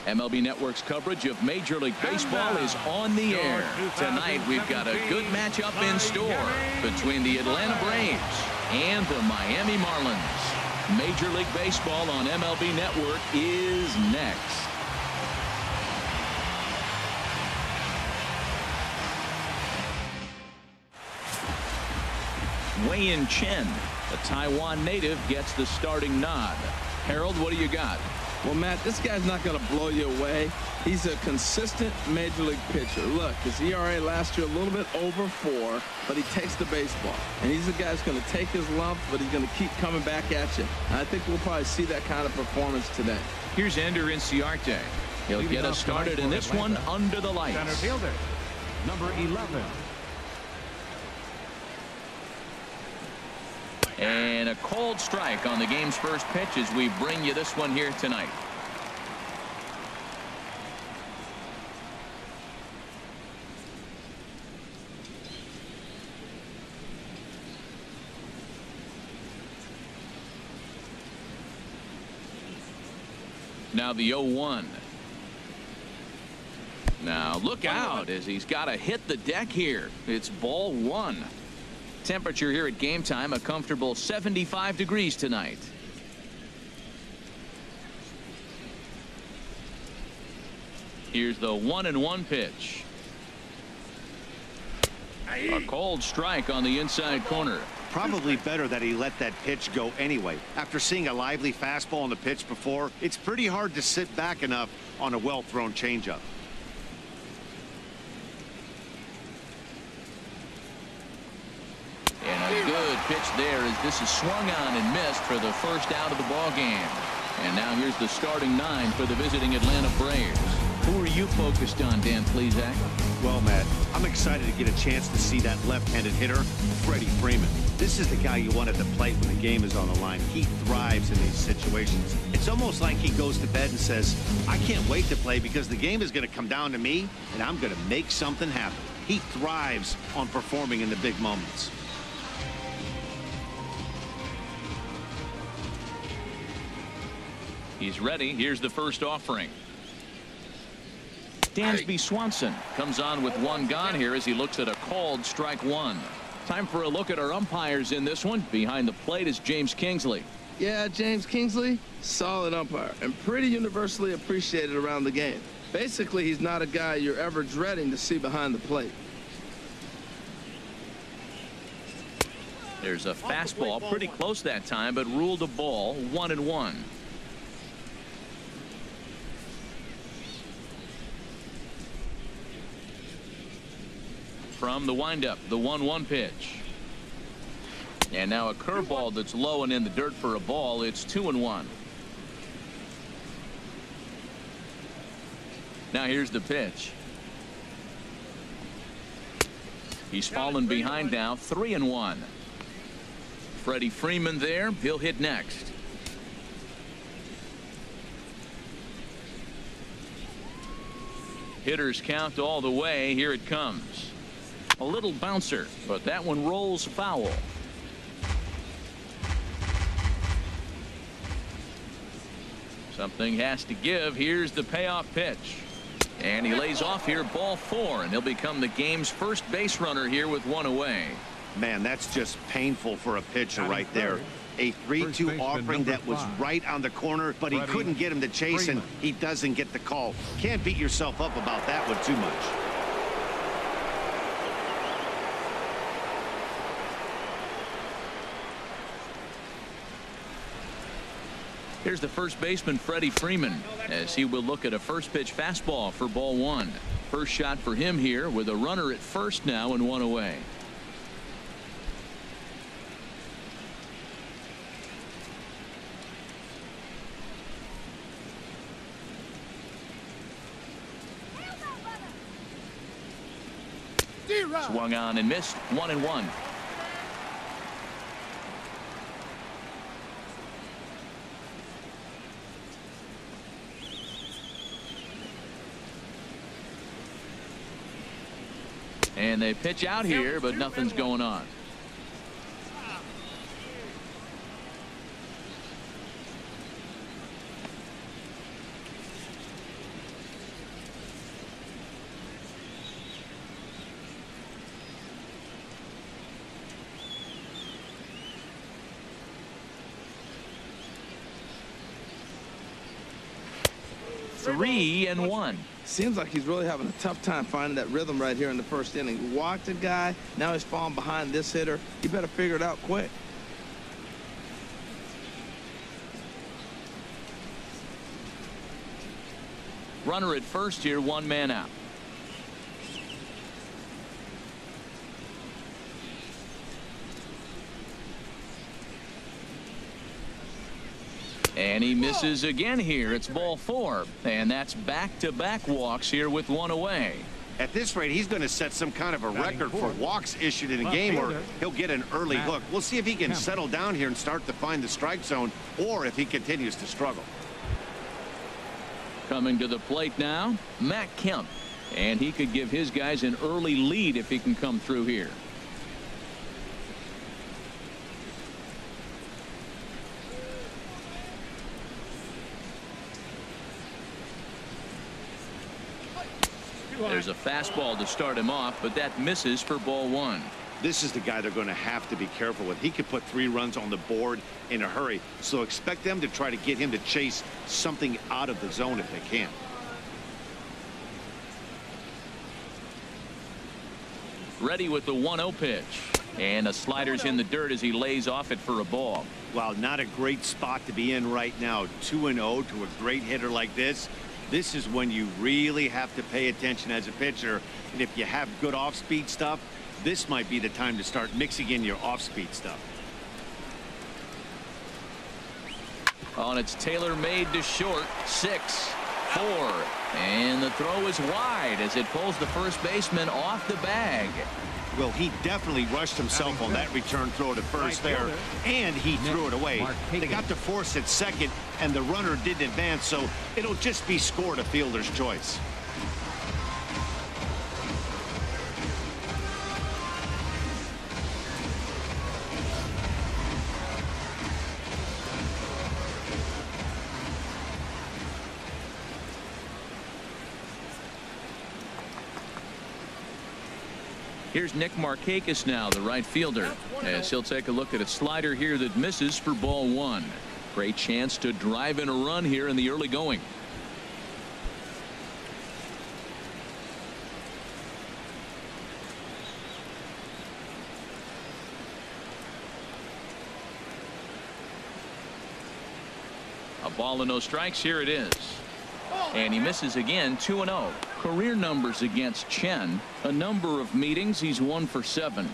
MLB Network's coverage of Major League Baseball is on the air. Tonight, we've got a good matchup in store between the Atlanta Braves and the Miami Marlins. Major League Baseball on MLB Network is next. Wei-Yin Chen, a Taiwan native, gets the starting nod. Harold, what do you got? Well, Matt, this guy's not going to blow you away. He's a consistent major league pitcher. Look, his ERA last year a little bit over 4, but he takes the baseball. And he's a guy that's going to take his lumps, but he's going to keep coming back at you. And I think we'll probably see that kind of performance today. Here's Ender Inciarte. He'll get us started in this one under the lights. Center fielder, number 11. And a cold strike on the game's first pitch as we bring you this one here tonight. Now the 0-1. Now look out as he's got to hit the deck here. It's ball 1. Temperature here at game time, a comfortable 75 degrees tonight. Here's the 1-1 pitch. A cold strike on the inside corner. Probably better that he let that pitch go anyway. After seeing a lively fastball on the pitch before, it's pretty hard to sit back enough on a well-thrown changeup. Good pitch there as this is swung on and missed for the first out of the ball game. And now here's the starting 9 for the visiting Atlanta Braves. Who are you focused on, Dan Plesac? Well, Matt, I'm excited to get a chance to see that left-handed hitter, Freddie Freeman. This is the guy you want at the plate when the game is on the line. He thrives in these situations. It's almost like he goes to bed and says, I can't wait to play because the game is going to come down to me and I'm going to make something happen. He thrives on performing in the big moments. He's ready. Here's the first offering. Dansby Swanson comes on with one gone here as he looks at a called strike 1. Time for a look at our umpires in this one. Behind the plate is James Kingsley. Yeah, James Kingsley, solid umpire and pretty universally appreciated around the game. Basically, he's not a guy you're ever dreading to see behind the plate. There's a fastball pretty close that time, but ruled a ball. 1-1. From the windup, the 1-1 pitch. And now a curveball that's low and in the dirt for a ball. It's 2-1. Now here's the pitch. He's fallen behind now. 3-1. Freddie Freeman there. He'll hit next. Hitters count all the way. Here it comes. A little bouncer, but that one rolls foul. Something has to give. Here's the payoff pitch. And he lays off here, ball 4, and he'll become the game's first base runner here with 1 away. Man, that's just painful for a pitcher right there. A 3-2 offering that was right on the corner, but he couldn't get him to chase, and he doesn't get the call. Can't beat yourself up about that one too much. Here's the first baseman, Freddie Freeman, as he will look at a first pitch fastball for ball 1. First shot for him here with a runner at first now and 1 away. Swung on and missed. 1-1. And they pitch out here, but nothing's going on. 3-1. Seems like he's really having a tough time finding that rhythm right here in the first inning. Walked a guy. Now he's falling behind this hitter. You better figure it out quick. Runner at first here, 1 man out. And he misses again here. It's ball 4. And that's back-to-back walks here with 1 away. At this rate, he's going to set some kind of a record for walks issued in a game, or he'll get an early hook. We'll see if he can settle down here and start to find the strike zone, or if he continues to struggle. Coming to the plate now, Matt Kemp. And he could give his guys an early lead if he can come through here. There's a fastball to start him off, but that misses for ball 1. This is the guy they're going to have to be careful with. He could put 3 runs on the board in a hurry, so expect them to try to get him to chase something out of the zone if they can. Ready with the 1-0 pitch. And a slider's in the dirt as he lays off it for a ball. Well, not a great spot to be in right now. 2-0 to a great hitter like this. This is when you really have to pay attention as a pitcher. And if you have good off-speed stuff, this might be the time to start mixing in your off-speed stuff. On it's tailor-made to short. 6-4. And the throw is wide as it pulls the first baseman off the bag. Well, he definitely rushed himself on that return throw to first there, and he threw it away. They got to force at second, and the runner didn't advance, so it'll just be scored a fielder's choice. Here's Nick Markakis now, the right fielder, as he'll take a look at a slider here that misses for ball 1. Great chance to drive in a run here in the early going. A ball and no strikes. Here it is. And he misses again. 2-0. Career numbers against Chen. A number of meetings. He's 1 for 7.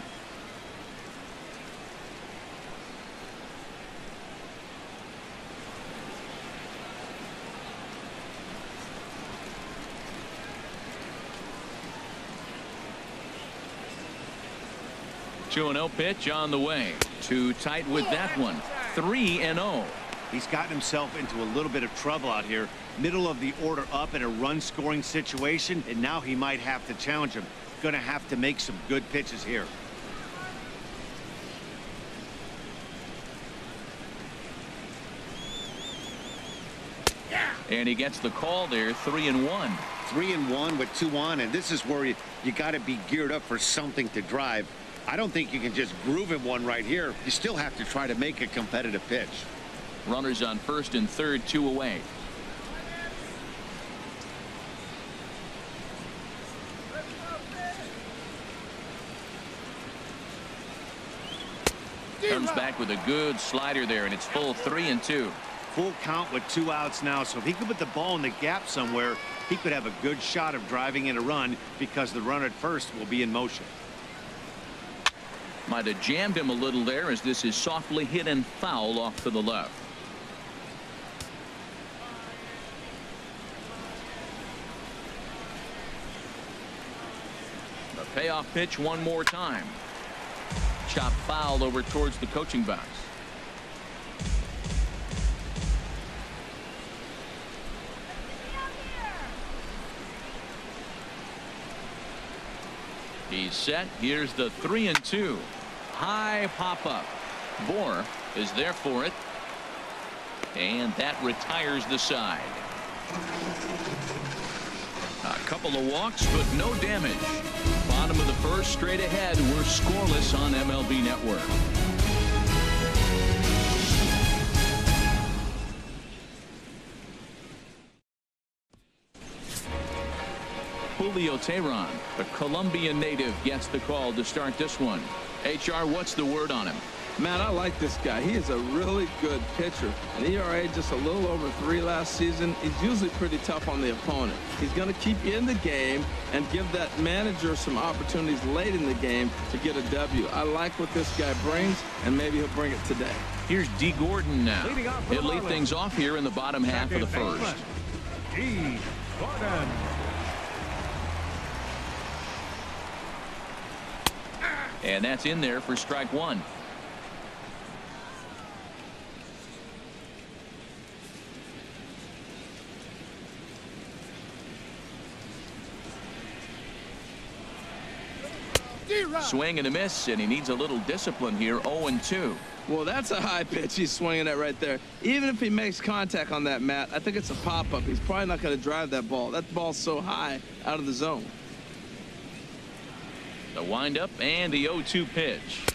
Two 2-0 pitch on the way. Too tight with that one. 3-0. He's gotten himself into a little bit of trouble out here. Middle of the order up in a run-scoring situation, and now he might have to challenge him. Going to have to make some good pitches here. And he gets the call there. 3-1. 3-1 with 2 on, and this is where you got to be geared up for something to drive. I don't think you can just groove him one right here. You still have to try to make a competitive pitch. Runners on first and third, 2 away. Comes back with a good slider there, and it's full 3-2. Full count with 2 outs now, so if he could put the ball in the gap somewhere, he could have a good shot of driving in a run because the runner at first will be in motion. Might have jammed him a little there as this is softly hit and foul off to the left. The payoff pitch one more time. Chop foul over towards the coaching box. He's set. Here's the 3-2. High pop up. Bohr is there for it. And that retires the side. A couple of walks, but no damage. Bottom of the first, straight ahead. We're scoreless on MLB Network. Julio Teheran. The Colombian native gets the call to start this one. HR, what's the word on him? Man, I like this guy. He is a really good pitcher. An ERA just a little over 3 last season. He's usually pretty tough on the opponent. He's going to keep you in the game and give that manager some opportunities late in the game to get a W. I like what this guy brings, and maybe he'll bring it today. Here's D. Gordon now. He'll lead things off here in the bottom half of the first. D. Gordon. And that's in there for strike one. Swing and a miss, and he needs a little discipline here. 0-2. Well, that's a high pitch he's swinging at right there. Even if he makes contact on that, Matt, I think it's a pop-up. He's probably not going to drive that ball. That ball's so high out of the zone. The windup and the 0-2 pitch.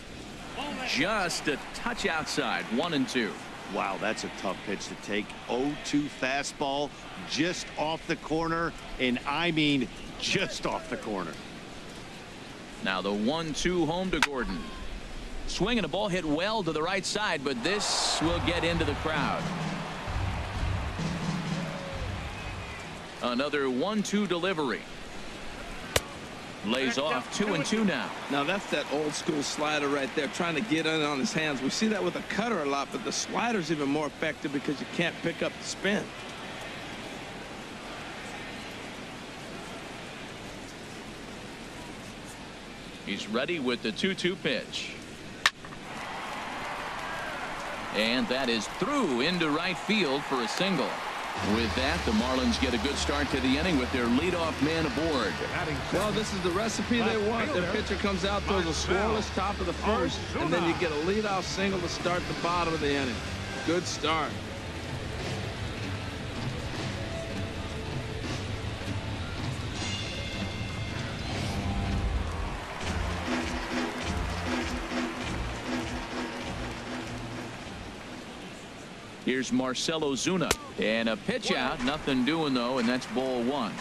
Just a touch outside. 1-2. Wow, that's a tough pitch to take. 0-2 fastball just off the corner, and I mean just off the corner. Now the 1-2 home to Gordon. Swing and a ball hit well to the right side, but this will get into the crowd. Another 1-2 delivery. Lays off 2-2 now. Now that's that old school slider right there, trying to get in on his hands. We see that with a cutter a lot, but the slider's even more effective because you can't pick up the spin. He's ready with the 2-2 pitch. And that is through into right field for a single. With that, the Marlins get a good start to the inning with their leadoff man aboard. Well, this is the recipe they want. Their pitcher comes out, throws a scoreless top of the first, and then you get a leadoff single to start the bottom of the inning. Good start. Here's Marcell Ozuna, and a pitch out, nothing doing though, and that's ball one.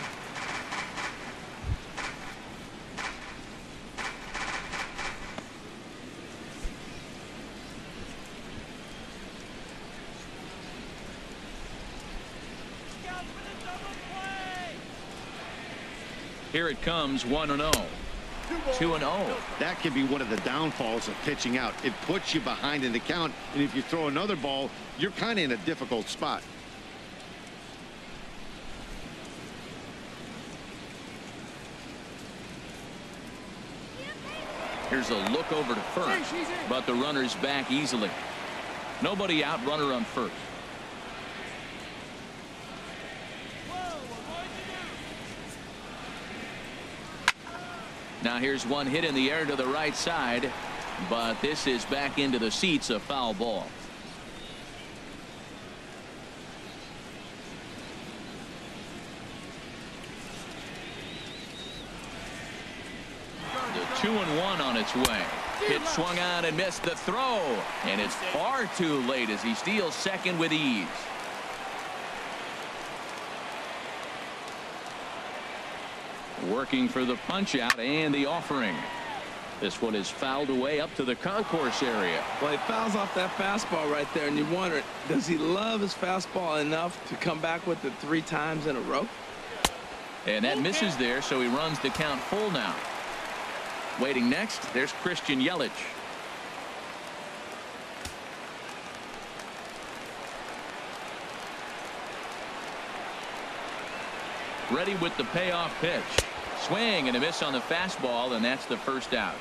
Here it comes. 1-0. 2-0. That can be one of the downfalls of pitching out. It puts you behind in the count, and if you throw another ball, you're kind of in a difficult spot. Here's a look over to first, but the runner's back easily. Nobody out, runner on first. Now here's one hit in the air to the right side, but this is back into the seats, a foul ball. The 2-1 on its way. Hit swung on and missed the throw, and it's far too late as he steals second with ease. Working for the punch out and the offering. This one is fouled away up to the concourse area. Well, he fouls off that fastball right there, and you wonder, does he love his fastball enough to come back with it 3 times in a row? And that misses there, so he runs the count full now. Waiting next, there's Christian Yelich. Ready with the payoff pitch. Swing and a miss on the fastball, and that's the first out.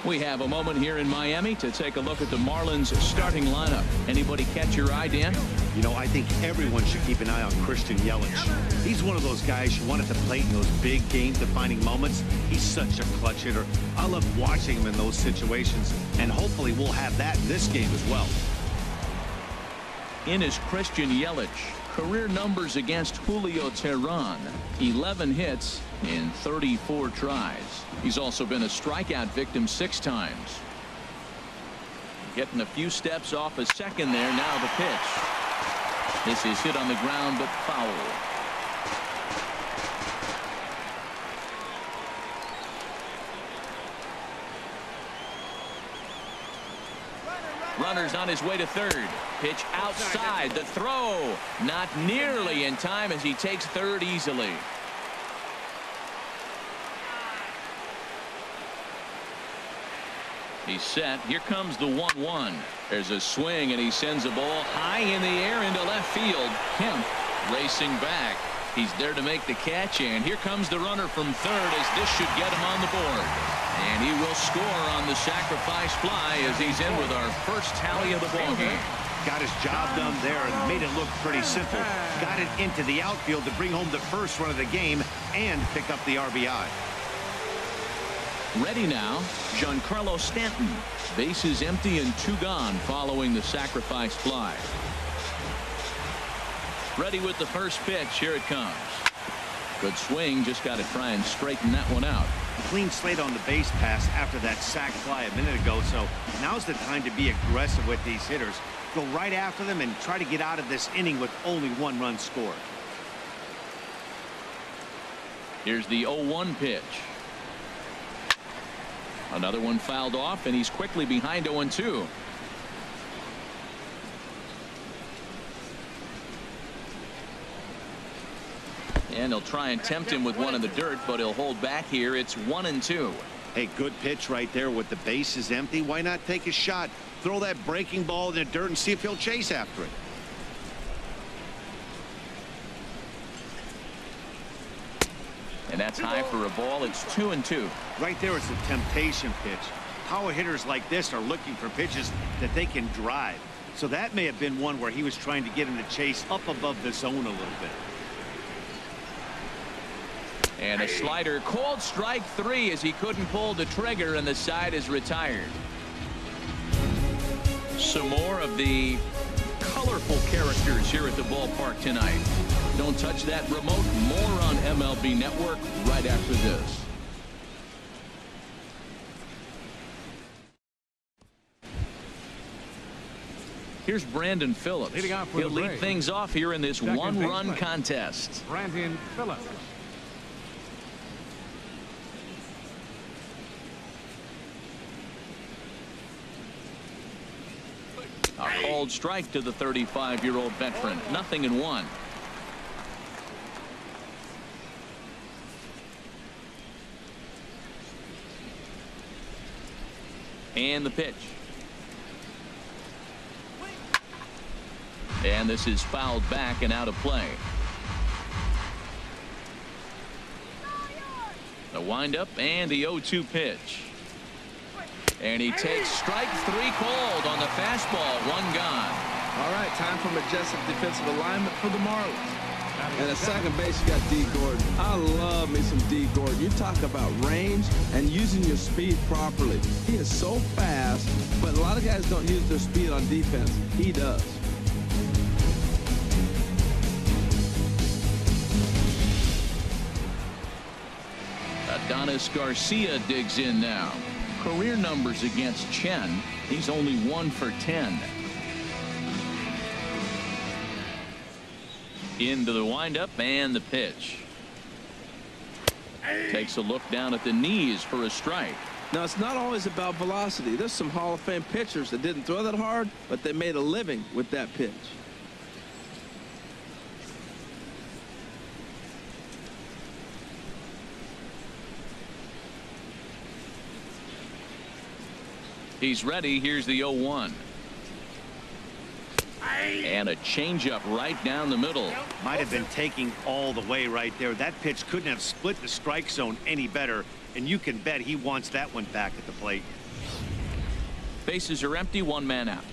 We have a moment here in Miami to take a look at the Marlins starting lineup. Anybody catch your eye, Dan? You know, I think everyone should keep an eye on Christian Yelich. He's one of those guys you want at the plate in those big game-defining moments. He's such a clutch hitter. I love watching him in those situations, and hopefully we'll have that in this game as well. In is Christian Yelich. Career numbers against Julio Teheran. 11 hits in 34 tries. He's also been a strikeout victim 6 times. Getting a few steps off a second there. Now the pitch. This is hit on the ground but foul. Runner's on his way to third. Pitch outside. The throw not nearly in time as he takes third easily. He's set. Here comes the 1-1. There's a swing, and he sends a ball high in the air into left field. Kemp racing back. He's there to make the catch, and here comes the runner from third as this should get him on the board. And he will score on the sacrifice fly as he's in with our first tally of the ball game. Got his job done there and made it look pretty simple. Got it into the outfield to bring home the first run of the game and pick up the RBI. Ready now, Giancarlo Stanton. Bases empty and 2 gone following the sacrifice fly. Ready with the first pitch. Here it comes. Good swing. Just got to try and straighten that one out. Clean slate on the base pass after that sac fly a minute ago, so now's the time to be aggressive with these hitters. Go right after them and try to get out of this inning with only 1 run scored. Here's the 0-1 pitch. Another one fouled off, and he's quickly behind 0-2. And they'll try and tempt him with one in the dirt, but he'll hold back here. It's 1-2. Hey, good pitch right there with the bases empty. Why not take a shot? Throw that breaking ball in the dirt and see if he'll chase after it. And that's high for a ball. It's 2-2. Right there, it's a temptation pitch. Power hitters like this are looking for pitches that they can drive. So that may have been one where he was trying to get him to chase up above the zone a little bit. And a slider called strike 3 as he couldn't pull the trigger, and the side is retired. Some more of the colorful characters here at the ballpark tonight. Don't touch that remote. More on MLB Network right after this. Here's Brandon Phillips. He'll lead things off here in this one-run contest. Brandon Phillips. A called strike to the 35-year-old veteran. 0-1. And the pitch. And this is fouled back and out of play. The windup and the 0-2 pitch. And he takes strike 3 called on the fastball. 1 gone. All right, time for majestic defensive alignment for the Marlins. And at second base, you got D. Gordon. I love me some D. Gordon. You talk about range and using your speed properly. He is so fast, but a lot of guys don't use their speed on defense. He does. Adonis Garcia digs in now. Career numbers against Chen. He's only 1 for 10. Into the windup and the pitch. Takes a look down at the knees for a strike. Now, it's not always about velocity. There's some Hall of Fame pitchers that didn't throw that hard, but they made a living with that pitch. He's ready. Here's the 0-1. And a changeup right down the middle. Might have been taking all the way right there. That pitch couldn't have split the strike zone any better, and you can bet he wants that one back at the plate. Bases are empty. 1 man out.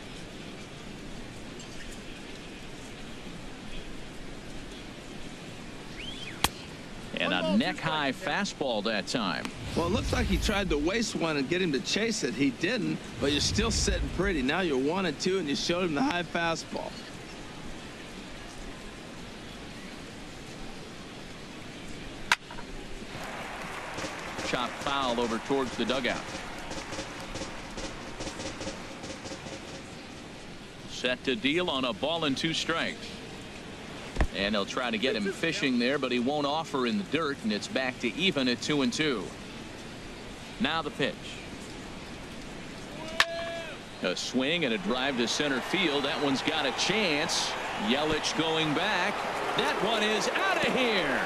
And a neck-high fastball that time. Well, it looks like he tried to waste one and get him to chase it. He didn't, but you're still sitting pretty. Now you're 1-2, and you showed him the high fastball. Chop foul over towards the dugout. Set to deal on a ball and 2 strikes. And they'll try to get him fishing there, but he won't offer in the dirt, and it's back to even at 2-2. Now the pitch. A swing and a drive to center field. That one's got a chance. Yelich going back. That one is out of here.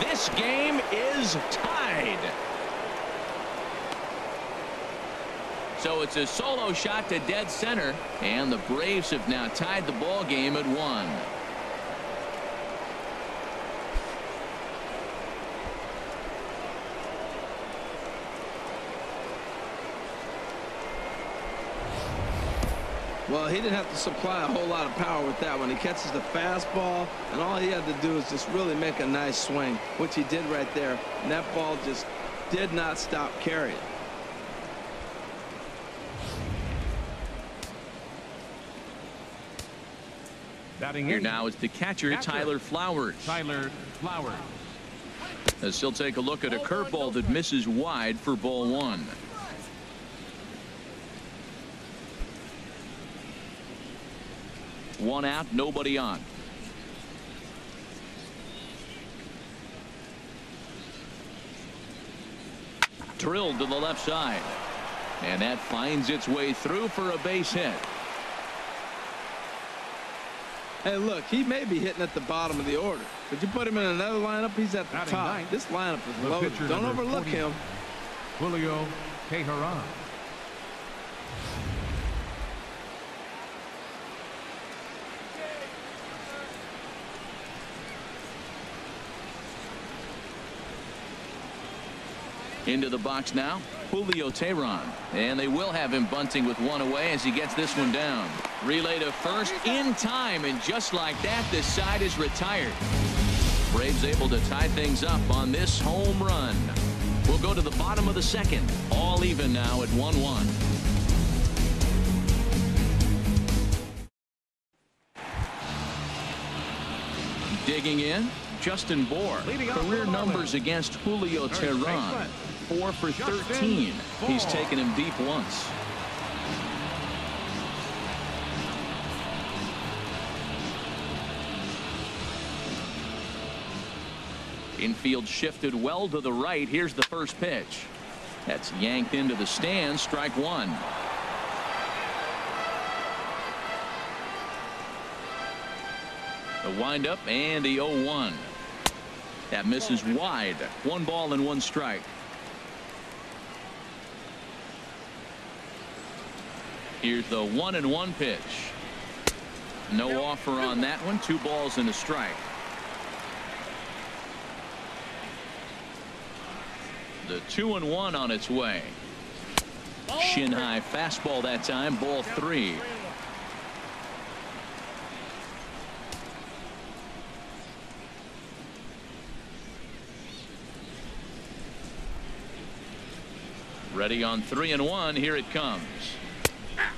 This game is tied. So it's a solo shot to dead center, and the Braves have now tied the ball game at 1. Well, he didn't have to supply a whole lot of power with that one. He catches the fastball, and all he had to do is just really make a nice swing, which he did right there. And that ball just did not stop carrying. Here now is the catcher, Tyler Flowers. As he'll take a look at a curveball that misses wide for ball 1. One out, nobody on. Drilled to the left side. And that finds its way through for a base hit. Hey, look, he may be hitting at the bottom of the order. But you put him in another lineup, he's at the top. This lineup is loaded. Don't overlook him. Julio Teheran. Into the box now, Julio Teheran. And they will have him bunting with one away as he gets this one down. Relay to first in time, and just like that, this side is retired. Braves able to tie things up on this home run. We'll go to the bottom of the second. All even now at 1-1. Digging in, Justin Bour. Career numbers against Julio Teheran. 4 for 13. He's taken him deep once. Infield shifted well to the right. Here's the first pitch. That's yanked into the stands. Strike 1. The windup and the 0-1. That misses wide. 1 ball and 1 strike. Here's the 1-1 pitch. No offer on that one. 2 balls and a strike. The 2-1 on its way. Shin high fastball that time. Ball 3. Ready on 3-1. Here it comes.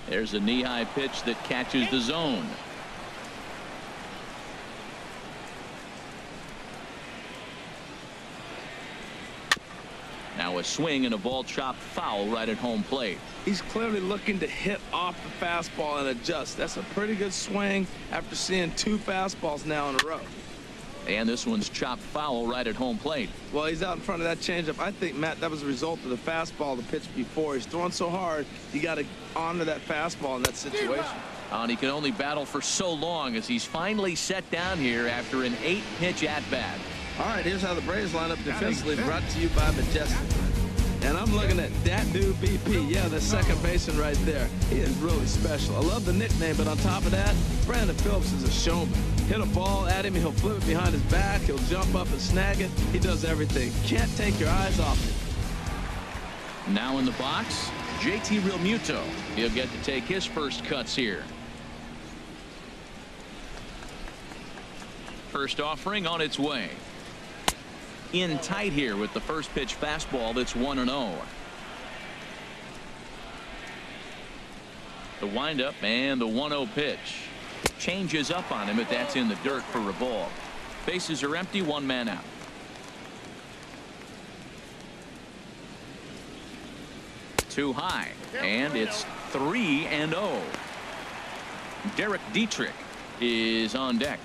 There's a knee-high pitch that catches the zone. Now a swing and a ball chopped foul right at home plate. He's clearly looking to hit off the fastball and adjust. That's a pretty good swing after seeing 2 fastballs now in a row. And this one's chopped foul right at home plate. Well, he's out in front of that changeup. I think, Matt, that was a result of the fastball the pitch before. He's throwing so hard, you got to honor that fastball in that situation. And he can only battle for so long as he's finally set down here after an 8-pitch at-bat. All right, here's how the Braves line up defensively, brought to you by Majestic. And I'm looking at that dude BP. Yeah, the second baseman right there. He is really special. I love the nickname, but on top of that, Brandon Phillips is a showman. Hit a ball at him, he'll flip it behind his back, he'll jump up and snag it. He does everything. Can't take your eyes off him. Now in the box, JT Realmuto. He'll get to take his first cuts here. First offering on its way. In tight here with the first pitch fastball. That's 1-0. The windup and the 1-0 pitch. Changes up on him, but that's in the dirt for a ball. Bases are empty. 1 man out. Too high, and it's 3-0. Derek Dietrich is on deck.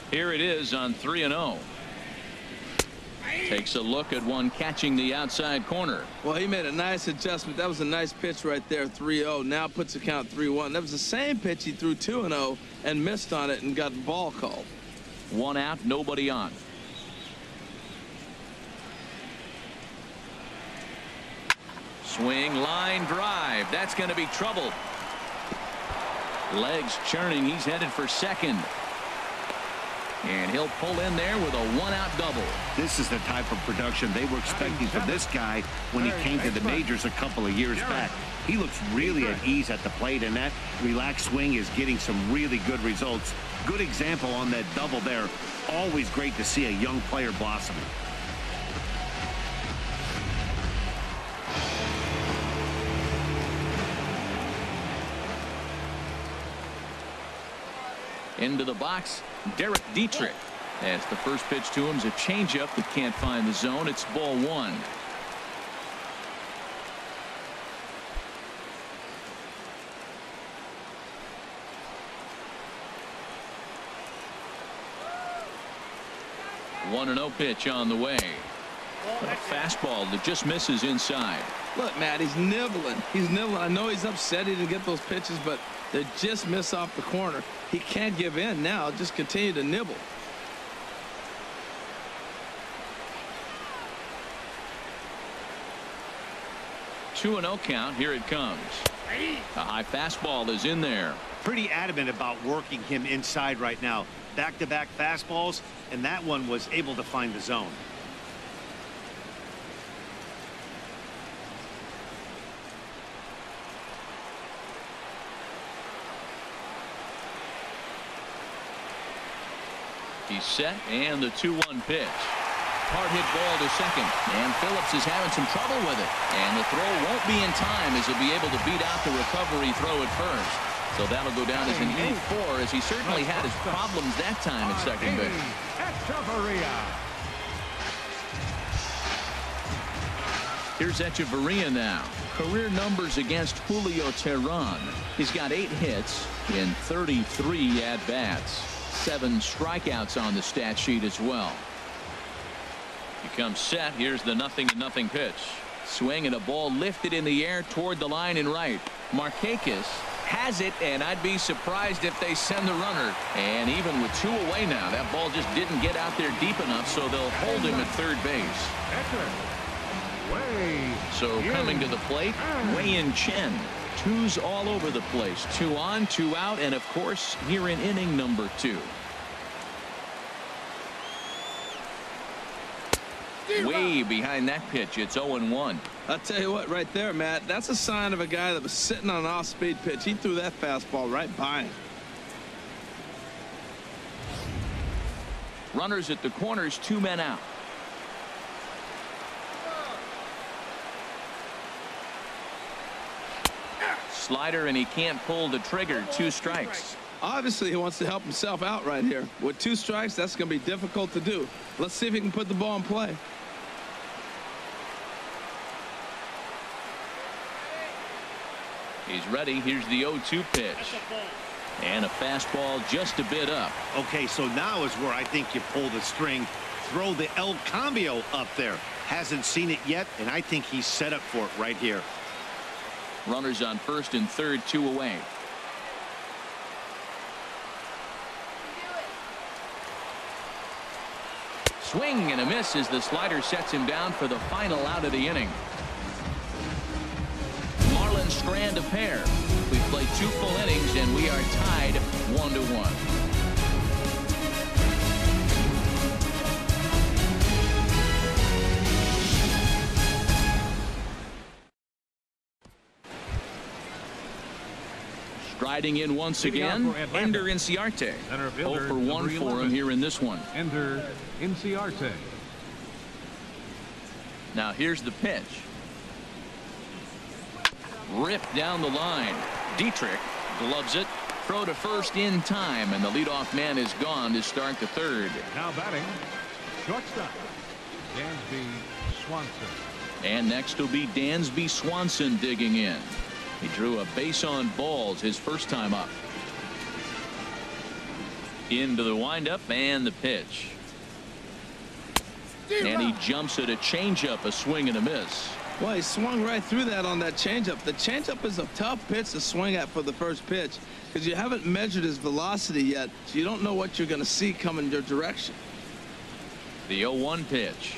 Here it is on 3-0. Takes a look at one catching the outside corner. Well, he made a nice adjustment. That was a nice pitch right there, 3-0. Now puts the count 3-1. That was the same pitch he threw 2-0 and missed on it and got the ball called. 1 out, nobody on. Swing, line drive. That's going to be trouble. Legs churning. He's headed for second. And he'll pull in there with a 1-out double. This is the type of production they were expecting from this guy when he came to the majors a couple of years back. He looks really at ease at the plate, and that relaxed swing is getting some really good results. Good example on that double there. Always great to see a young player blossoming. Into the box, Derek Dietrich. As the first pitch to him is a changeup that can't find the zone. It's ball 1. One and 0 pitch on the way. A fastball that just misses inside. Look, Matt, he's nibbling. He's nibbling. I know he's upset he didn't get those pitches, but they just miss off the corner. He can't give in now. Just continue to nibble. Two and 0 count. Here it comes. A high fastball is in there. Pretty adamant about working him inside right now. Back-to-back fastballs, and that one was able to find the zone. He's set, and the 2-1 pitch. Hard hit ball to second, and Phillips is having some trouble with it. And the throw won't be in time as he'll be able to beat out the recovery throw at first. So that'll go down as an E4, as he certainly had his problems that time at second base. Here's Echeverria now. Career numbers against Julio Teheran. He's got 8 hits in 33 at-bats. 7 strikeouts on the stat sheet as well. He comes set. Here's the 0-0 pitch. Swing and a ball lifted in the air toward the line and right. Markakis has it, and I'd be surprised if they send the runner. And even with 2 away now, that ball just didn't get out there deep enough, so they'll hold him at third base. So coming to the plate, Wei-Yin Chen. 2s all over the place. 2 on, 2 out, and of course here in inning number 2. Way behind that pitch. It's 0-1. I'll tell you what, right there, Matt, that's a sign of a guy that was sitting on an off-speed pitch. He threw that fastball right by him. Runners at the corners, 2 men out. Slider, and he can't pull the trigger. 2 strikes. Obviously, he wants to help himself out right here. With 2 strikes, that's going to be difficult to do. Let's see if he can put the ball in play. He's ready. Here's the 0-2 pitch. And a fastball just a bit up. Okay, so now is where I think you pull the string. Throw the El Cambio up there. Hasn't seen it yet, and I think he's set up for it right here. Runners on first and third, 2 away. Swing and a miss as the slider sets him down for the final out of the inning. Marlins strand a pair. We've played 2 full innings, and we are tied 1-1. Striding in once again, Ender Inciarte. 0 for 1 for him here in this one. Ender Inciarte. Now here's the pitch. Ripped down the line. Dietrich gloves it. Throw to first in time, and the leadoff man is gone to start the third. Now batting, shortstop, Dansby Swanson. And next will be Dansby Swanson digging in. He drew a base on balls his first time up. Into the windup and the pitch. And he jumps at a changeup, a swing and a miss. Well, he swung right through that on that changeup. The changeup is a tough pitch to swing at for the first pitch because you haven't measured his velocity yet, so you don't know what you're going to see coming your direction. The 0-1 pitch.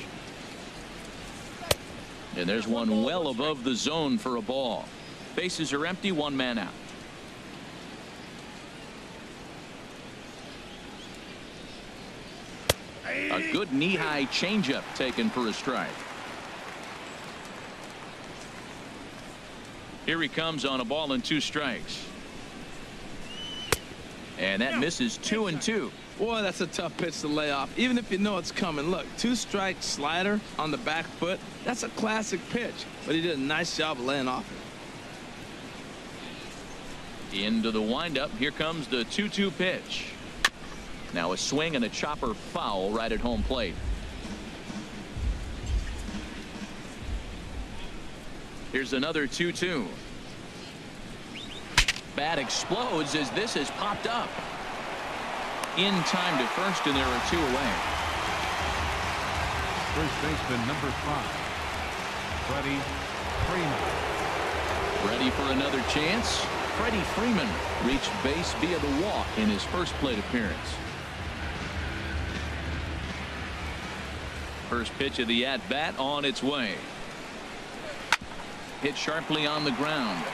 And there's one well above the zone for a ball. Bases are empty, one man out. A good knee-high changeup taken for a strike. Here he comes on a ball and 2 strikes. And that misses 2-2. Boy, that's a tough pitch to lay off, even if you know it's coming. Look, 2-strike slider on the back foot. That's a classic pitch, but he did a nice job of laying off it. Into the windup. Here comes the 2-2 pitch. Now a swing and a chopper foul right at home plate. Here's another 2-2. Bat explodes as this has popped up. In time to first, and there are 2 away. First baseman number 5, Freddie Freeman. Ready for another chance? Freddie Freeman reached base via the walk in his first plate appearance. First pitch of the at-bat on its way. Hit sharply on the ground.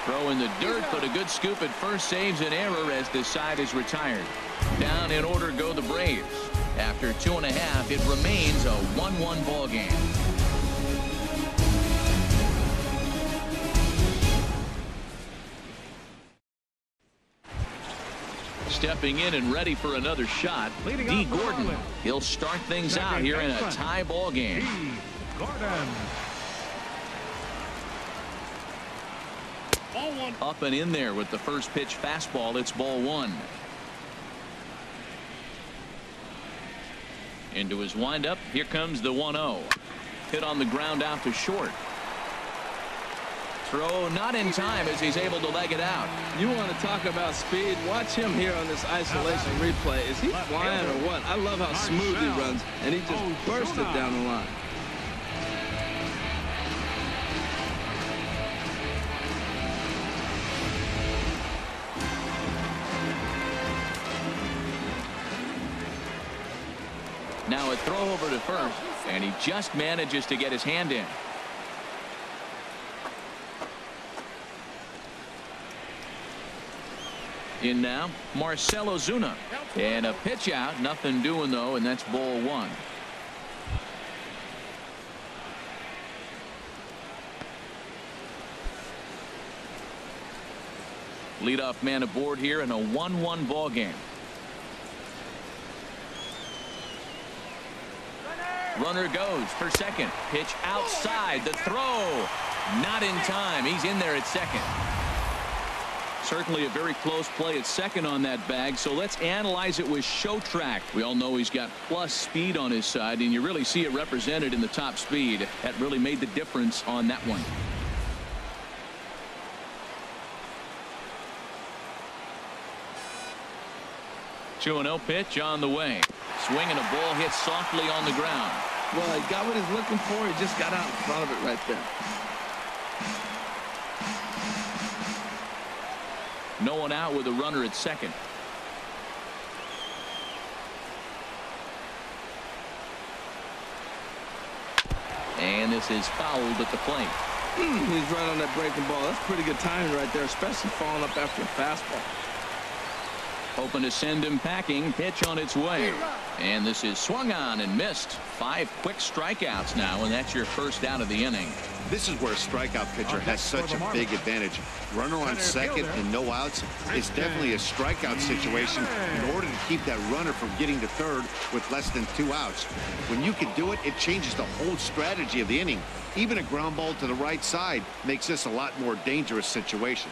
Throw in the dirt, but a good scoop at first saves an error as this side is retired. Down in order go the Braves. After 2.5, it remains a 1-1 ball game. Stepping in and ready for another shot, D. Gordon. He'll start things out here in a tie ball game. Gordon. Up and in there with the first pitch fastball. It's ball 1. Into his windup. Here comes the 1-0. Hit on the ground out to short. Throw not in time as he's able to leg it out. You want to talk about speed? Watch him here on this isolation replay. Is he flying or what? I love how smooth he runs, and he just burst it down the line. Now a throw over to first, and he just manages to get his hand in. In now, Marcell Ozuna. And a pitch out. Nothing doing, though, and that's ball 1. Leadoff man aboard here in a 1-1 ball game. Runner goes for second. Pitch outside. The throw. Not in time. He's in there at second. Certainly a very close play at second on that bag. So let's analyze it with show track. We all know he's got plus speed on his side, and you really see it represented in the top speed. That really made the difference on that one. Two 2-0 pitch on the way. Swing and a ball hit softly on the ground. Well, he got what he's looking for. He just got out in front of it right there. No one out with a runner at second. And this is fouled at the plate. He's right on that breaking ball. That's pretty good timing right there, especially falling up after a fastball. Hoping to send him packing. Pitch on its way. And this is swung on and missed. 5 quick strikeouts now, and that's your first out of the inning. This is where a strikeout pitcher has such a big advantage. Runner on second and no outs is definitely a strikeout situation in order to keep that runner from getting to third with less than 2 outs. When you can do it, it changes the whole strategy of the inning. Even a ground ball to the right side makes this a lot more dangerous situation.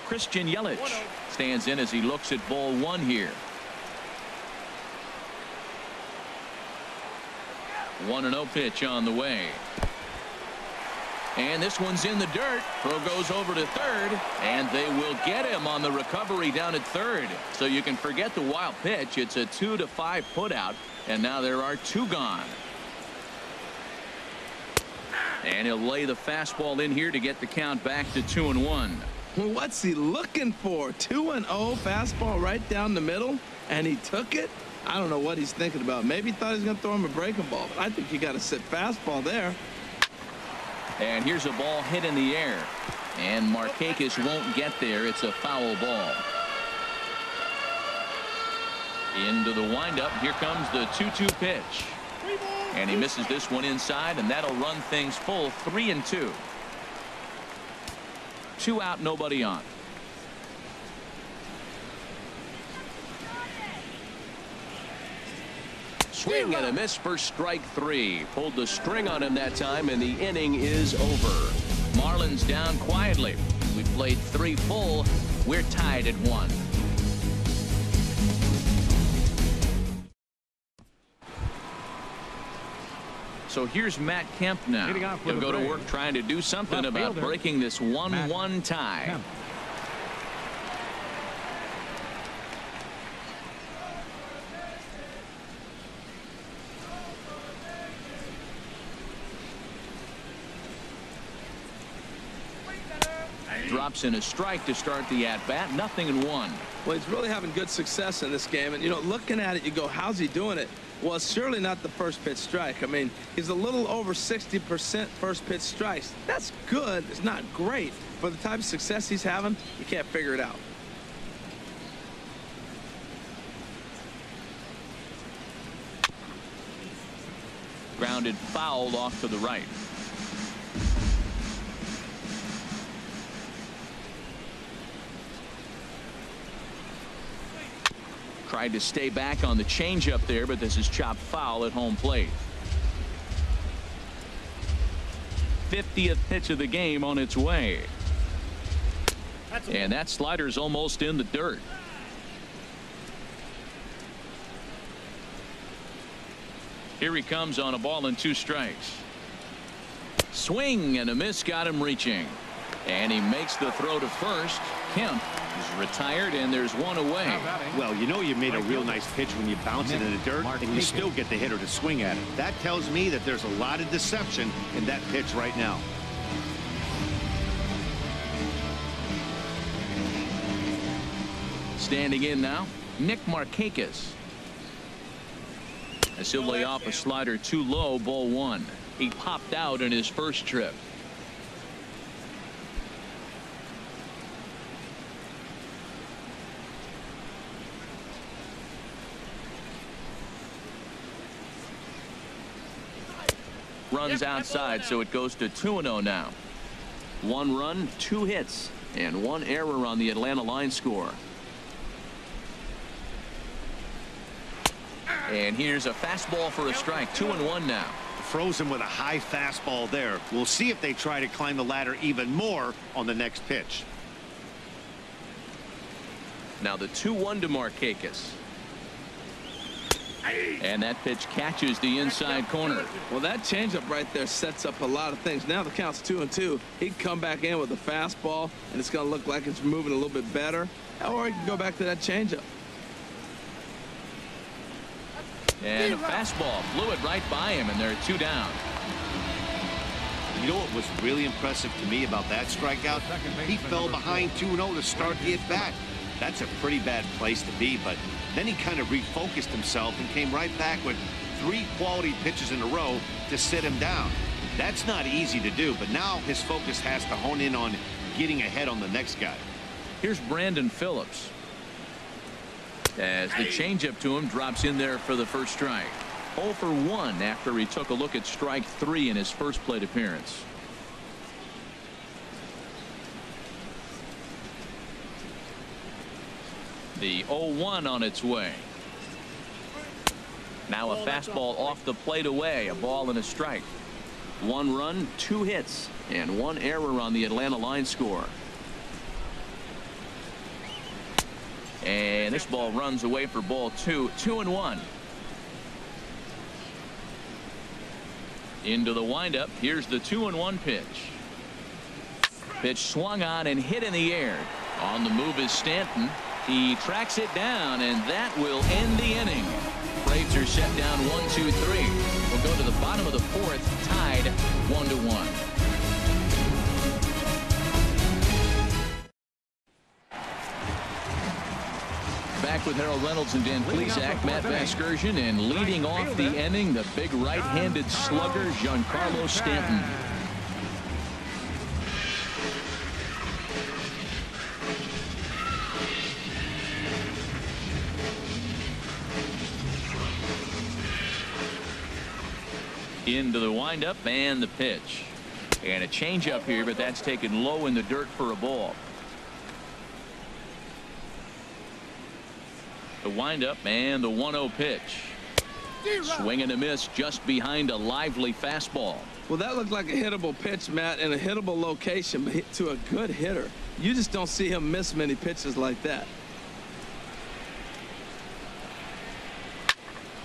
Christian Yelich stands in as he looks at ball 1 here. 1-0 pitch on the way. And this one's in the dirt. Throw goes over to third, and they will get him on the recovery down at third. So you can forget the wild pitch. It's a 2-5 putout, and now there are 2 gone. And he'll lay the fastball in here to get the count back to 2-1. Well, what's he looking for? 2-0 fastball right down the middle, and he took it. I don't know what he's thinking about. Maybe he thought he was going to throw him a breaking ball, but I think you got to sit fastball there. And here's a ball hit in the air, and Markakis won't get there. It's a foul ball. Into the windup. Here comes the 2-2 pitch, and he misses this one inside, and that'll run things full 3-2. 2 out, nobody on. Swing and a miss for strike 3. Pulled the string on him that time, and the inning is over. Marlins down quietly. We played 3 full. We're tied at 1. So here's Matt Kemp now. He'll go to work trying to do something about breaking this 1-1 tie. Kemp. Drops in a strike to start the at-bat. 0-1. Well, he's really having good success in this game. And, you know, looking at it, you go, how's he doing it? Well, it's surely not the first pitch strike. I mean, he's a little over 60% first pitch strikes. That's good. It's not great. For the type of success he's having, you can't figure it out. Grounded foul off to the right. Tried to stay back on the changeup there, but this is chopped foul at home plate. 50th pitch of the game on its way. And that slider's almost in the dirt. Here he comes on a ball and 2 strikes. Swing and a miss, got him reaching. And he makes the throw to first. Kemp is retired, and there's 1 away. Well, you know you made a real nice pitch when you bounce it in the dirt, and you still get the hitter to swing at it. That tells me that there's a lot of deception in that pitch right now. Standing in now, Nick Markakis. As he'll lay off a slider too low, ball 1. He popped out in his first trip. Runs outside, so it goes to 2-0 now. 1 run, 2 hits, and 1 error on the Atlanta line score. And here's a fastball for a strike. 2-1 now. Frozen with a high fastball there. We'll see if they try to climb the ladder even more on the next pitch. Now the 2-1 to Markakis. And that pitch catches the inside corner. Well, that changeup right there sets up a lot of things. Now the count's 2-2. He'd come back in with a fastball, and it's going to look like it's moving a little bit better. Or he can go back to that changeup. And a fastball flew it right by him, and they're 2 down. You know what was really impressive to me about that strikeout? He fell behind 2-0 to start the at-bat. That's a pretty bad place to be, but then he kind of refocused himself and came right back with 3 quality pitches in a row to sit him down. That's not easy to do, but now his focus has to hone in on getting ahead on the next guy. Here's Brandon Phillips. As the changeup to him drops in there for the first strike. 0 for 1 after he took a look at strike 3 in his first plate appearance. The 0-1 on its way. Now a fastball off the plate away. A ball and a strike. 1 run, 2 hits, and 1 error on the Atlanta line score. And this ball runs away for ball 2. 2-1. Into the windup. Here's the 2-1 pitch. Pitch swung on and hit in the air. On the move is Stanton. He tracks it down, and that will end the inning. Braves are set down 1-2-3. We'll go to the bottom of the fourth, tied 1-1. Back with Harold Reynolds and Dan Plesac, Matt Vasgersian, and leading off the inning, the big right-handed slugger, Giancarlo Stanton. Into the windup and the pitch. And a changeup here, but that's taken low in the dirt for a ball. The windup and the 1-0 pitch. Swing and a miss just behind a lively fastball. Well, that looked like a hittable pitch, Matt, in a hittable location, but to a good hitter. You just don't see him miss many pitches like that.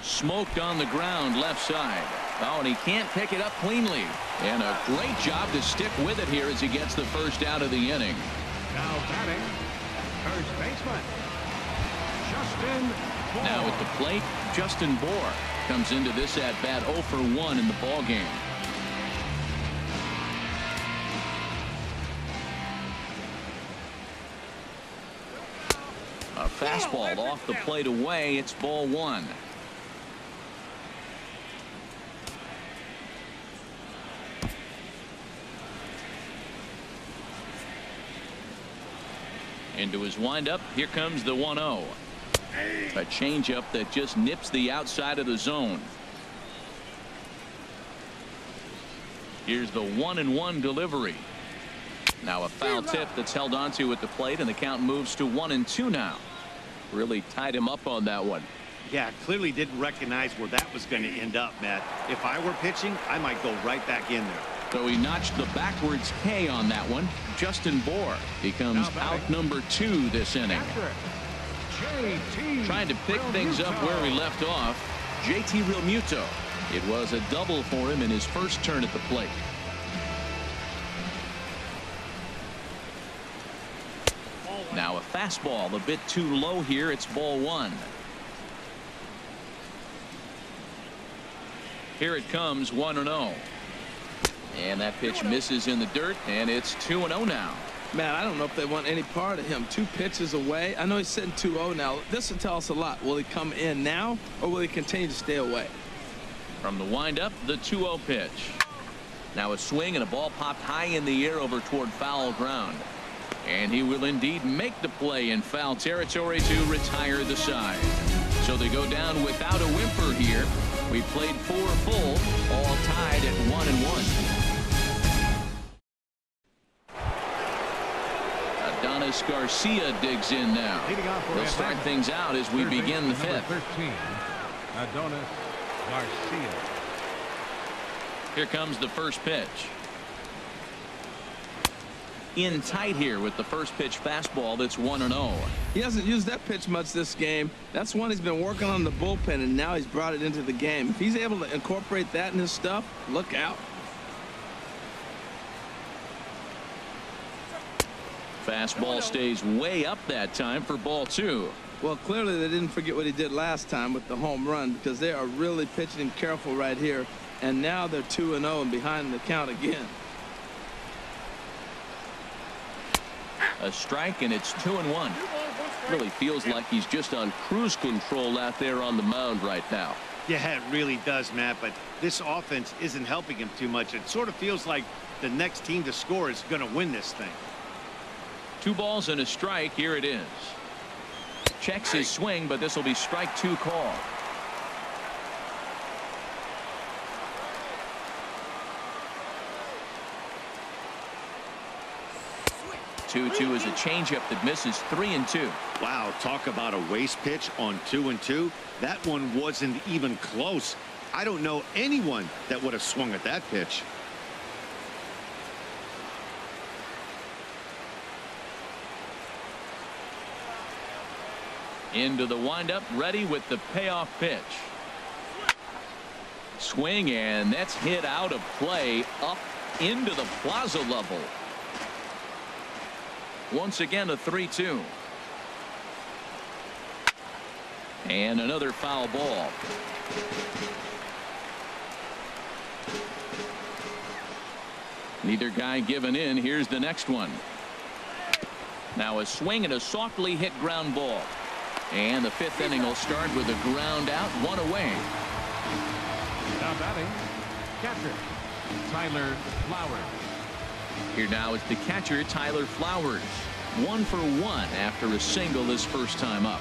Smoked on the ground left side. Oh, and he can't pick it up cleanly. And a great job to stick with it here as he gets the first out of the inning. Now batting, first baseman, Justin Bour. Now at the plate, Justin Bour comes into this at bat 0 for 1 in the ball game. A fastball off the plate away. It's ball 1. Into his windup. Here comes the 1-0. A changeup that just nips the outside of the zone. Here's the 1-1 delivery. Now a foul tip that's held onto at the plate, and the count moves to 1-2 now. Really tied him up on that one. Yeah, clearly didn't recognize where that was going to end up, Matt. If I were pitching, I might go right back in there. So he notched the backwards K on that one. Justin Bour becomes out number 2 this inning. Trying to pick things up where we left off, JT Realmuto. It was a double for him in his first turn at the plate. Now a fastball a bit too low here. It's ball 1. Here it comes, 1-0. And that pitch misses in the dirt, and it's 2-0 now. Man, I don't know if they want any part of him. 2 pitches away. I know he's sitting 2-0 now. This will tell us a lot. Will he come in now, or will he continue to stay away? From the windup, the 2-0 pitch. Now a swing and a ball popped high in the air over toward foul ground. And he will indeed make the play in foul territory to retire the side. So they go down without a whimper here. We played 4 full, all tied at 1-1. Adonis Garcia digs in now. They'll start things out as we begin the 5th. 13, Adonis Garcia. Here comes the first pitch. In tight here with the first pitch fastball. That's 1-0. He hasn't used that pitch much this game. That's one he's been working on the bullpen, and now he's brought it into the game. If he's able to incorporate that in his stuff, look out. Fastball stays way up that time for ball 2. Well, clearly they didn't forget what he did last time with the home run, because they are really pitching him careful right here. And now they're 2-0 and behind the count again. A strike, and it's 2-1. Really feels like he's just on cruise control out there on the mound right now. Yeah, it really does, Matt, but this offense isn't helping him too much. It sort of feels like the next team to score is going to win this thing. 2 balls and a strike. Here it is. Checks his swing, but this will be strike 2 call. 2-2 is a changeup that misses 3-2. Wow, talk about a waste pitch on 2-2. That one wasn't even close. I don't know anyone that would have swung at that pitch. Into the windup, ready with the payoff pitch. Swing, and that's hit out of play up into the plaza level. Once again, a 3-2. And another foul ball. Neither guy giving in. Here's the next one. Now a swing and a softly hit ground ball. And the 5th inning will start with a ground out, 1 away. Now batting, catcher, Tyler Flowers. Here now is the catcher, Tyler Flowers. 1 for 1 after a single his first time up.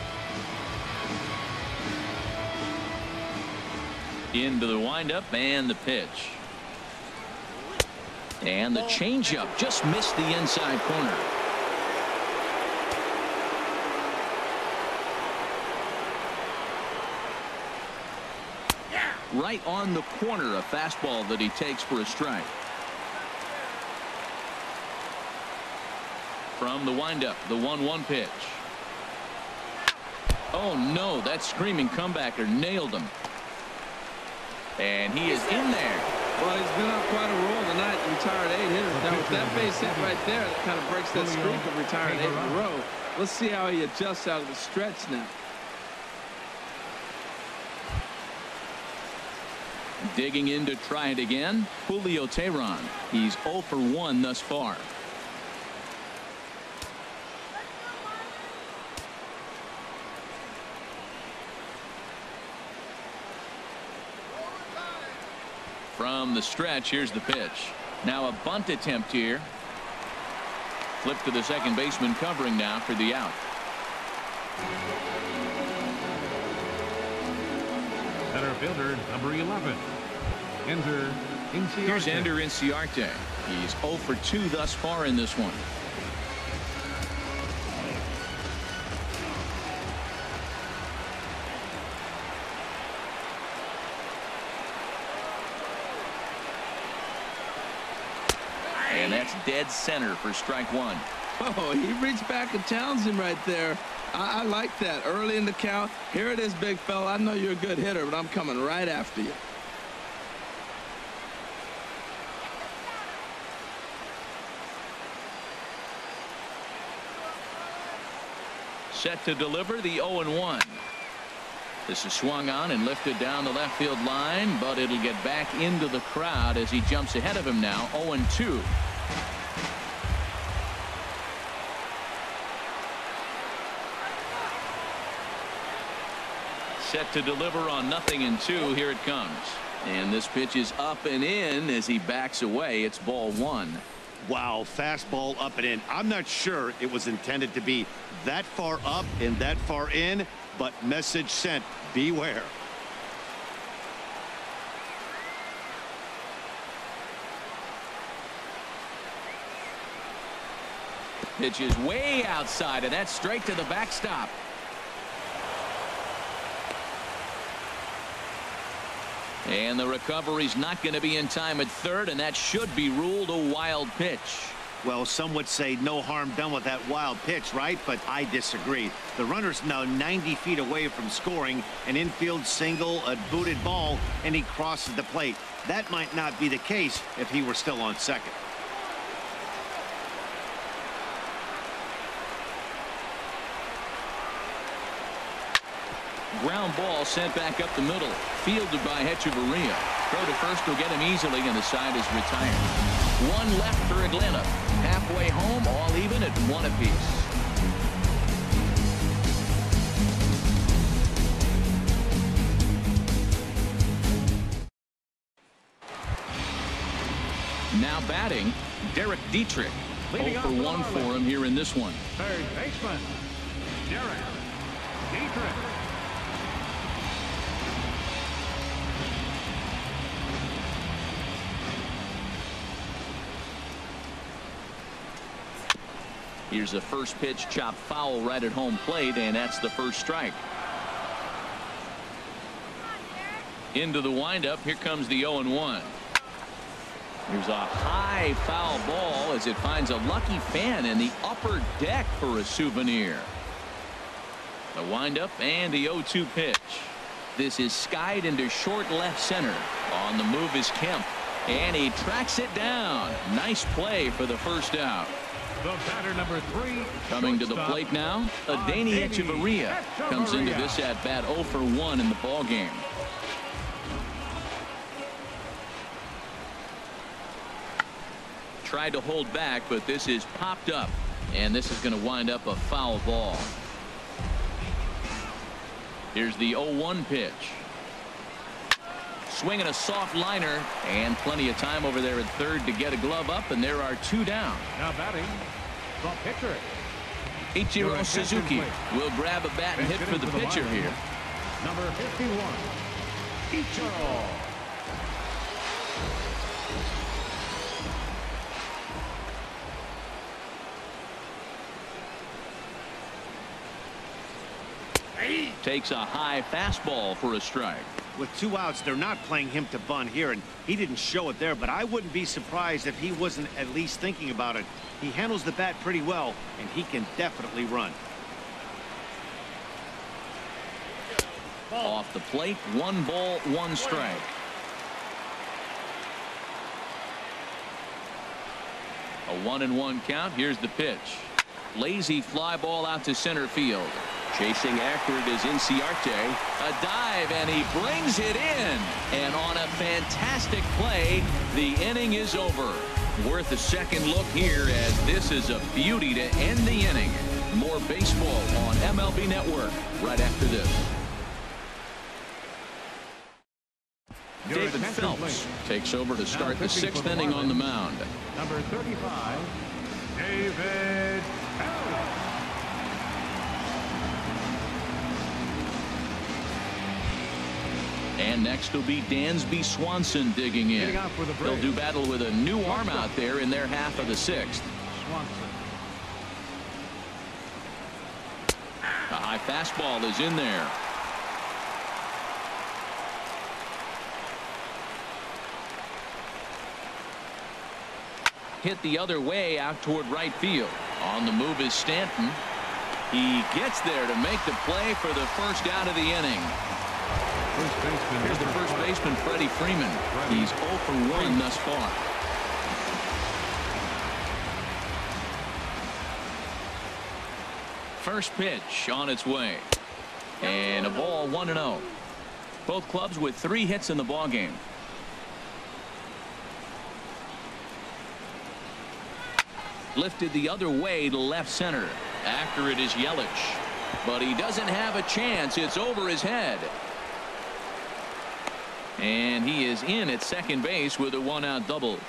Into the windup and the pitch. And the changeup just missed the inside corner. Right on the corner, a fastball that he takes for a strike. From the windup, the 1-1 pitch. Oh no, that screaming comebacker nailed him. And he is in there. Well, he's been on quite a roll tonight, retired 8 hitters. Now with that base hit right there, that kind of breaks that streak of retiring 8 in a row. Let's see how he adjusts out of the stretch now. Digging in to try it again, Julio Teheran. He's 0 for 1 thus far. From the stretch, here's the pitch. Now a bunt attempt here. Flip to the second baseman covering now for the out. Center fielder, number 11. Ender Inciarte. Here's Ender Inciarte. He's 0 for 2 thus far in this one. And that's dead center for strike 1. Oh, he reached back and challenged him right there. I like that. Early in the count. Here it is, big fella. I know you're a good hitter, but I'm coming right after you. Set to deliver the 0-1. This is swung on and lifted down the left field line, but it'll get back into the crowd as he jumps ahead of him now. 0-2. Set to deliver on 0-2. Here it comes. And this pitch is up and in as he backs away. It's ball 1. Wow, fastball up and in. I'm not sure it was intended to be that far up and that far in, but message sent. Beware. Pitch is way outside, and that's straight to the backstop. And the recovery's not going to be in time at third, and that should be ruled a wild pitch. Well, some would say no harm done with that wild pitch, right? But I disagree. The runner's now 90 feet away from scoring an infield single, a booted ball, and he crosses the plate. That might not be the case if he were still on second. Ground ball sent back up the middle. Fielded by Hechavarria. Throw to first will get him easily, and the side is retired. 1 left for Atlanta. Halfway home, all even at 1 apiece. Now batting, Derek Dietrich. 0 for 1 for him here in this one. Third baseman, Derek Dietrich. Here's a first pitch chopped foul right at home plate, and that's the first strike. Into the windup. Here comes the 0-1. Here's a high foul ball as it finds a lucky fan in the upper deck for a souvenir. The windup and the 0-2 pitch. This is skied into short left center. On the move is Kemp, and he tracks it down. Nice play for the first out. The batter number 3. Coming to the plate now, Adeiny Echeverria comes into this at bat 0 for 1 in the ball game. Tried to hold back, but this is popped up, and this is going to wind up a foul ball. Here's the 0-1 pitch. Swinging a soft liner, and plenty of time over there at third to get a glove up, and there are 2 down. Now batting, the pitcher. Ichiro Suzuki will grab a bat and hit for the pitcher here. Number 51, Ichiro. Takes a high fastball for a strike. With 2 outs, they're not playing him to bunt here, and he didn't show it there, but I wouldn't be surprised if he wasn't at least thinking about it. He handles the bat pretty well, and he can definitely run. Off the plate, 1 ball, 1 strike. A 1-1 count. Here's the pitch. Lazy fly ball out to center field. Chasing after it is Inciarte. A dive, and he brings it in. And on a fantastic play, the inning is over. Worth a second look here, as this is a beauty to end the inning. More baseball on MLB Network right after this. David Phelps takes over to start the 6th inning on the mound. Number 35, David Phelps. And next will be Dansby Swanson digging in. They'll do battle with a new arm out there in their half of the 6th. Swanson. A high fastball is in there. Hit the other way out toward right field. On the move is Stanton. He gets there to make the play for the first out of the inning. Here's the first baseman, Freddie Freeman. He's 0 for 1 thus far. First pitch on its way. And a ball, 1-0. Both clubs with 3 hits in the ball game. Lifted the other way to left center. After it is Yelich. But he doesn't have a chance. It's over his head. And he is in at second base with a 1-out double.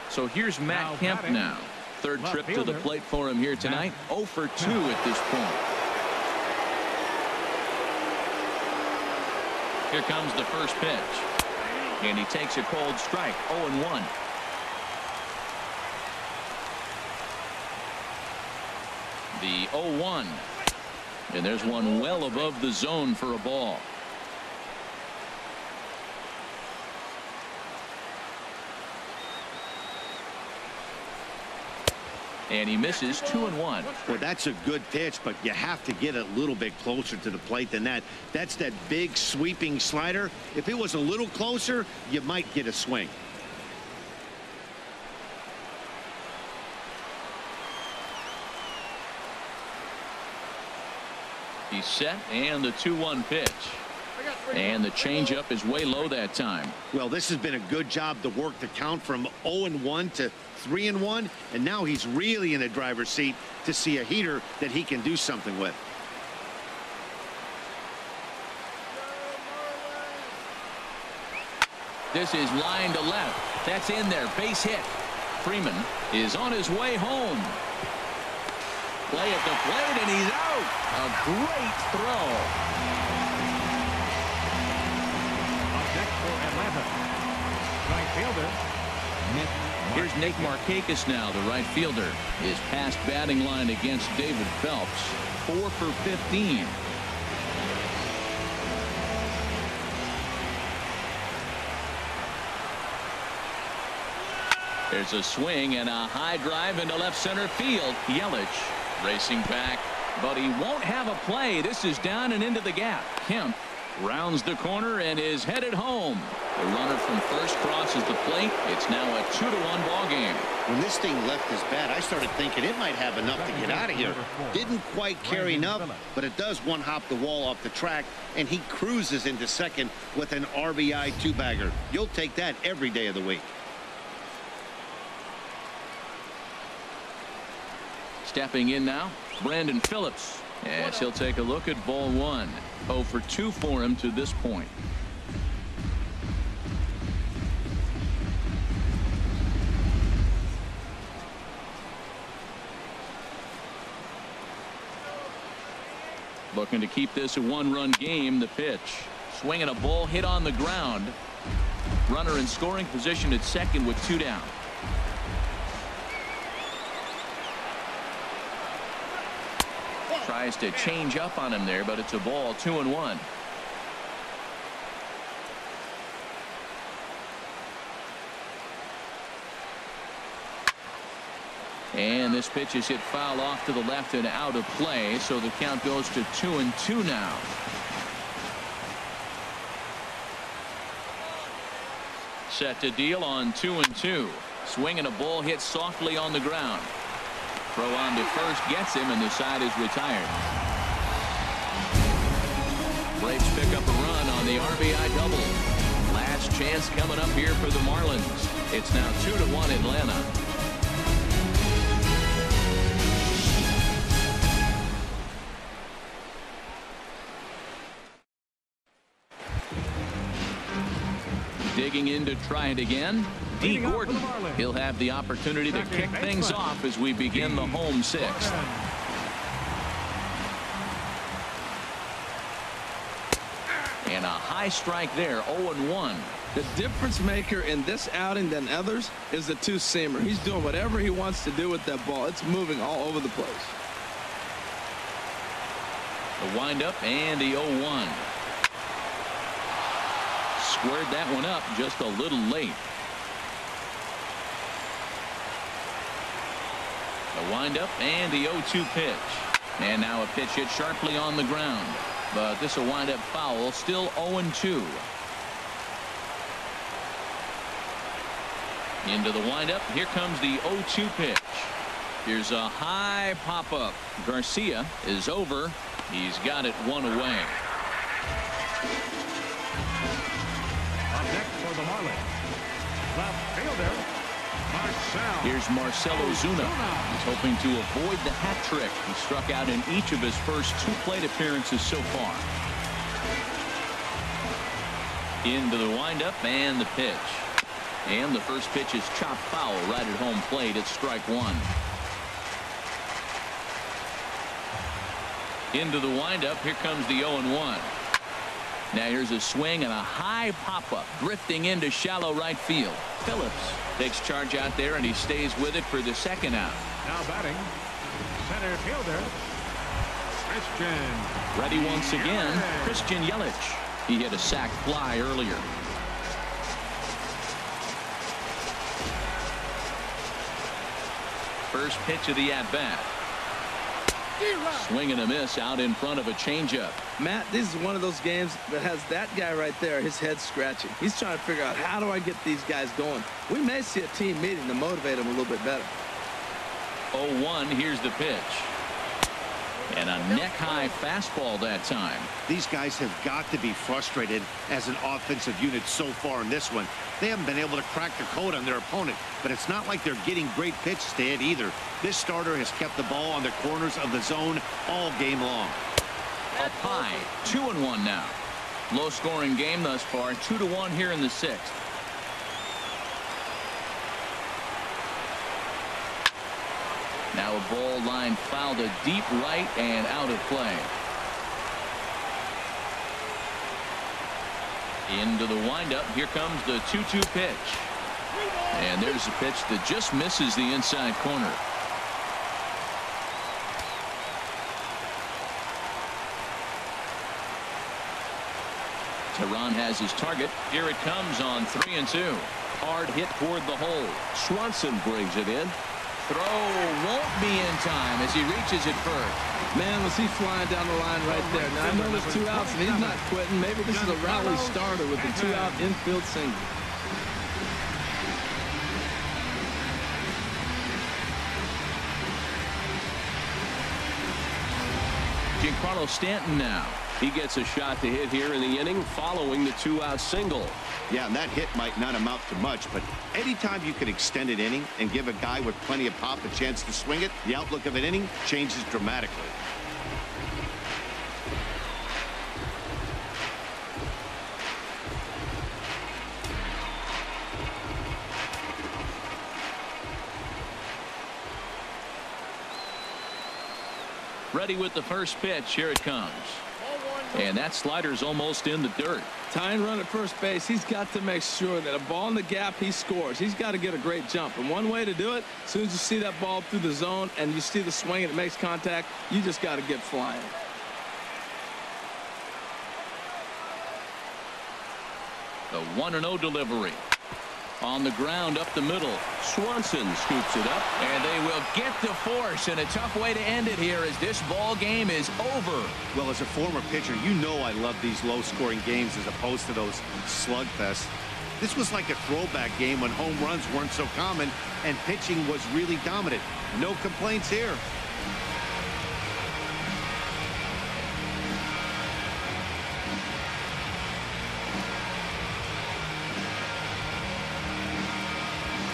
So here's Matt Kemp now. Third trip to the plate for him here tonight. 0 for 2 at this point. Here comes the first pitch. And he takes a cold strike. 0-1. The 0-1. And there's one well above the zone for a ball. And he misses 2-1. Well, that's a good pitch, but you have to get a little bit closer to the plate than that. That's that big sweeping slider. If it was a little closer, you might get a swing. He's set, and the 2-1 pitch. And the changeup is way low that time. Well, this has been a good job to work the count from 0-1 to 3-1, and now he's really in the driver's seat to see a heater that he can do something with. This is line to left. That's in there. Base hit. Freeman is on his way home. Play at the plate, and he's out. A great throw. Up next for Atlanta, right fielder, Nick. Here's Nick Markakis now, the right fielder. His past batting line against David Phelps, 4 for 15. There's a swing and a high drive into left center field. Yelich racing back, but he won't have a play. This is down and into the gap. Kemp Rounds the corner and is headed home. The runner from first crosses the plate. It's now a 2-1 ball game. When this thing left his bat, I started thinking it might have enough to get out of here. Didn't quite carry enough, but it does one-hop the wall off the track, and he cruises into second with an RBI two-bagger. You'll take that every day of the week. Stepping in now, Brandon Phillips. Yes, he'll take a look at ball one. 0 for 2 for him to this point. Looking to keep this a one-run game. The pitch. Swinging a ball hit on the ground. Runner in scoring position at second with 2 down. Tries to change up on him there, but it's a ball. 2-1. And this pitch is hit foul off to the left and out of play, so the count goes to 2-2 now. Set to deal on 2-2. Swinging a ball hit softly on the ground. Throw on to first gets him, and the side is retired. Braves pick up a run on the RBI double. Last chance coming up here for the Marlins. It's now 2-1 Atlanta. Digging in to try it again. D. Gordon. He'll have the opportunity to kick things off as we begin the home sixth. And a high strike there. 0-1. The difference maker in this outing than others is the two-seamer. He's doing whatever he wants to do with that ball. It's moving all over the place. The windup and the 0-1. Squared that one up just a little late. The windup and the 0-2 pitch. And now a pitch hit sharply on the ground. But this will wind up foul. Still 0-2. Into the windup. Here comes the 0-2 pitch. Here's a high pop-up. Garcia is over. He's got it one away. Up next for the Marlins, left fielder, Marcell. Here's Marcell Ozuna. He's hoping to avoid the hat trick. He struck out in each of his first 2 plate appearances so far. Into the windup and the pitch. And the first pitch is chopped foul right at home plate. It's strike 1. Into the windup. Here comes the 0-1. Now here's a swing and a high pop-up drifting into shallow right field. Phillips takes charge out there, and he stays with it for the second out. Now batting, center fielder, Christian. Ready once again, Christian Yelich. He hit a sac fly earlier. First pitch of the at-bat. Swing and a miss out in front of a changeup. Matt, this is one of those games that has that guy right there, his head scratching. He's trying to figure out, how do I get these guys going? We may see a team meeting to motivate them a little bit better. 0-1. Here's the pitch. And a neck-high fastball that time. These guys have got to be frustrated as an offensive unit so far in this one. They haven't been able to crack the code on their opponent, but it's not like they're getting great pitches to hit either. This starter has kept the ball on the corners of the zone all game long. Up high, 2-1 now. Low-scoring game thus far, 2-1 here in the 6th. Now a ball line fouled to deep right and out of play. Into the windup. Here comes the 2-2 pitch. And there's a pitch that just misses the inside corner. Tehran has his target. Here it comes on 3-2. Hard hit toward the hole. Swanson brings it in. throw won't be in time as he reaches it first. Man, was he flying down the line right there. Now, I know there's 2 outs, and he's not quitting. Maybe this is a rally starter with the 2-out infield single. Giancarlo Stanton now. He gets a shot to hit here in the inning following the 2-out single. Yeah, and that hit might not amount to much, but anytime you can extend an inning and give a guy with plenty of pop a chance to swing it, the outlook of an inning changes dramatically. Ready with the first pitch. Here it comes. And that slider's almost in the dirt. Tying run at first base, he's got to make sure that a ball in the gap, he scores. He's got to get a great jump. And one way to do it, as soon as you see that ball through the zone and you see the swing and it makes contact, you just got to get flying. The 1-0 delivery. On the ground up the middle. Swanson scoops it up. And they will get the force, and a tough way to end it here as this ball game is over. Well, as a former pitcher, you know I love these low-scoring games as opposed to those slugfests. This was like a throwback game when home runs weren't so common and pitching was really dominant. No complaints here.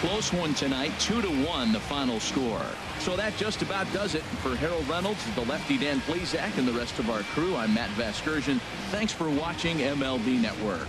Close one tonight, 2-1 the final score. So that just about does it. For Harold Reynolds, the lefty Dan Plesac, and the rest of our crew, I'm Matt Vasgersian. Thanks for watching MLB Network.